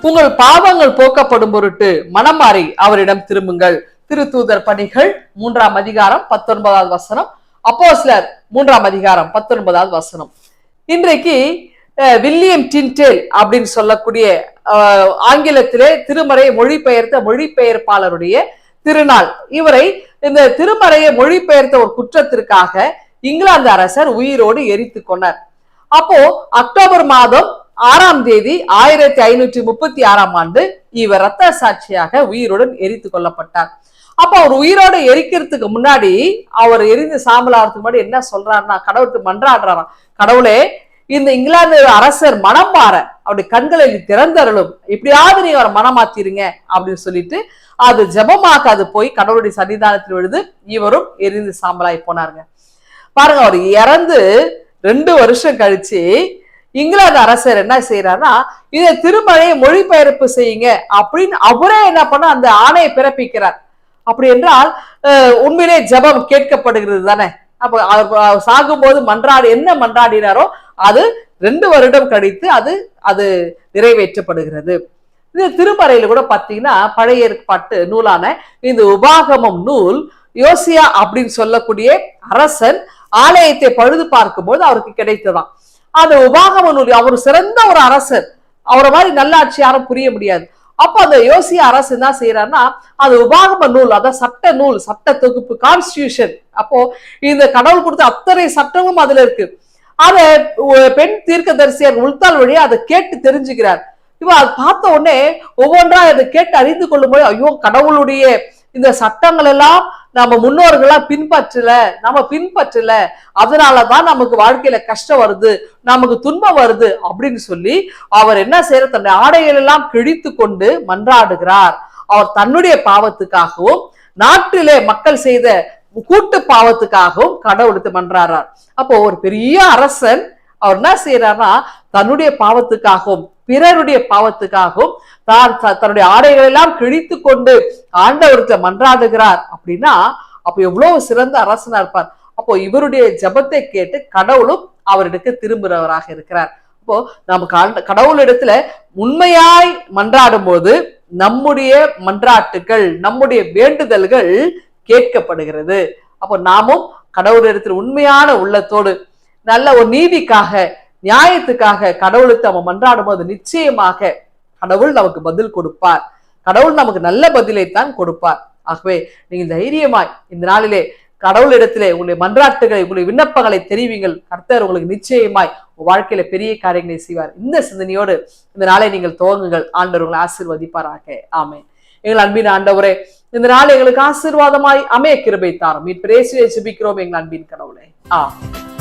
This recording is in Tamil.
உங்கள் பாவங்கள் போக்கப்படும் பொருட்டு மனம் மாறி அவரிடம் திரும்புங்கள். திருத்தூதர் பணிகள் 3ஆம் அதிகாரம் 19வது வசனம், அப்போஸ்தலர் 3ஆம் அதிகாரம் 19வது வசனம். இன்றைக்கு வில்லியம் டிண்டேல் அப்படின்னு சொல்லக்கூடிய ஆங்கிலத்திலே திருமறையை மொழிபெயர்த்த மொழிபெயர்ப்பாளருடைய திருநாள். இவரை இந்த திருமறையை மொழிபெயர்த்த ஒரு குற்றத்திற்காக இங்கிலாந்து அரசர் உயிரோடு எரித்து கொண்டார். அப்போ அக்டோபர் மாதம் 6ஆம் தேதி 1536ஆம் ஆண்டு இவர் இரத்த சாட்சியாக உயிருடன் எரித்து கொல்லப்பட்டார். அப்ப அவர் உயிரோடு எரிக்கிறதுக்கு முன்னாடி, அவர் எரிந்து சாம்பலாகிறதுக்கு முன்னாடி என்ன சொல்றாருன்னா, கடவுளுக்கு மன்றாடுறாராம், கடவுளே இந்த இங்கிலாந்து அரசர் மனம் மாற அவருடைய கண்களை திறந்தருளும், எப்படியாவது நீங்க அவரை மனம் மாத்திருங்க அப்படின்னு சொல்லிட்டு அது ஜபமாக அது போய் கடவுளுடைய சன்னிதானத்தில் விழுது. இவரும் எரிந்து சாம்பலாய் போனாருங்க. பாருங்க, அவர் இறந்து 2 வருஷம் கழிச்சு இங்கிலாந்து அரசர் என்ன செய்யறாருன்னா, இதை திருமறையை மொழிபெயர்ப்பு செய்யுங்க அப்படின்னு அவரே என்ன பண்ண அந்த ஆணையை பிறப்பிக்கிறார். அப்படி என்றால் உண்மையிலே ஜபம் கேட்கப்படுகிறது தானே. அப்ப சாகும்போது என்ன மன்றாடினாரோ அது 2 வருடம் கழித்து அது நிறைவேற்றப்படுகிறது. இந்த திருமறையில கூட பாத்தீங்கன்னா பழைய ஏற்பாட்டு நூலான இந்த உபாகமம் நூல், யோசியா அப்படின்னு சொல்லக்கூடிய அரசன் ஆலயத்தை பழுது பார்க்கும்போது அவருக்கு கிடைத்ததாம். அந்த உபாகம நூல், அவர் சிறந்த ஒரு அரசர், அவரை மாதிரி நல்லாட்சி யாரும் புரிய முடியாது. அப்ப அந்த யோசியா அரசு என்ன செய்யறாருன்னா, அது உபாகம நூல், அதான் சட்ட நூல், சட்ட தொகுப்பு, கான்ஸ்டிடியூஷன். அப்போ இந்த கடவுள் கொடுத்த அத்தனை சட்டமும் அதுல இருக்கு. அதை பெண் தீர்க்கதரிசியார் உள்தாள் வழியா அதை கேட்டு தெரிஞ்சுக்கிறார். இவ அதை பார்த்த உடனே ஒவ்வொன்றா அதை கேட்டு அறிந்து கொள்ளும் போது, ஐயோ கடவுளுடைய இந்த சட்டங்கள் எல்லாம் நம்ம முன்னோர்களா நம்ம பின்பற்றல, அதனாலதான் நமக்கு வாழ்க்கையில கஷ்டம் வருது, நமக்கு துன்பம் வருது அப்படின்னு சொல்லி அவர் என்ன செய்யற, தன்னுடைய ஆடைகள் எல்லாம் கிழித்து கொண்டு மன்றாடுகிறார். அவர் தன்னுடைய பாவத்துக்காகவும் நாட்டிலே மக்கள் செய்த கூட்டு பாவத்துக்காகவும் கடவுளுக்கு மன்றாடுறார். அப்போ ஒரு பெரிய அரசன் அவர் என்ன செய்யறாருன்னா, தன்னுடைய பாவத்துக்காகவும் பிறருடைய பாவத்துக்காகவும் தன்னுடைய ஆடைகள் எல்லாம் கிழித்து கொண்டு ஆண்டவருக்கு மன்றாடுகிறார். அப்படின்னா அப்ப எவ்வளவு சிறந்த அரசனா இருப்பார். அப்போ இவருடைய ஜபத்தை கேட்டு கடவுளும் அவரிடக்கு திரும்புறவராக இருக்கிறார். அப்போ நமக்கு கடவுளிடத்துல உண்மையாய் மன்றாடும் போது நம்முடைய மன்றாட்டுகள், நம்முடைய வேண்டுதல்கள் கேட்கப்படுகிறது. அப்போ நாமும் கடவுளிடத்தில் உண்மையான உள்ளத்தோடு நல்ல ஒரு நீதிக்காக, நியாயத்துக்காக கடவுளுக்கு நம்ம மன்றாடும் போது நிச்சயமாக கடவுள் நமக்கு பதில் கொடுப்பார். கடவுள் நமக்கு நல்ல பதிலைத்தான் கொடுப்பார். ஆகவே நீங்க தைரியமாய் இந்த நாளிலே கடவுளிடத்திலே உங்களுடைய மன்றாட்டுகளை, உங்களுடைய விண்ணப்பங்களை தெரிவிங்கள். கர்த்தர் உங்களுக்கு நிச்சயமாய் வாழ்க்கையில பெரிய காரியங்களை செய்வார். இந்த சிந்தனையோடு இந்த நாளை நீங்கள் துவங்குங்கள். ஆண்டவர் உங்களை ஆசீர்வதிப்பாராக. ஆமென். எங்கள் அன்பின் ஆண்டவரே, இந்த நாள் எங்களுக்கு ஆசீர்வாதமாய் அமைய கிருபை தாரும். மீட்பர் இயேசுவை ஜெபிக்கிறோம் எங்கள் அன்பின் கடவுளே. ஆமென்.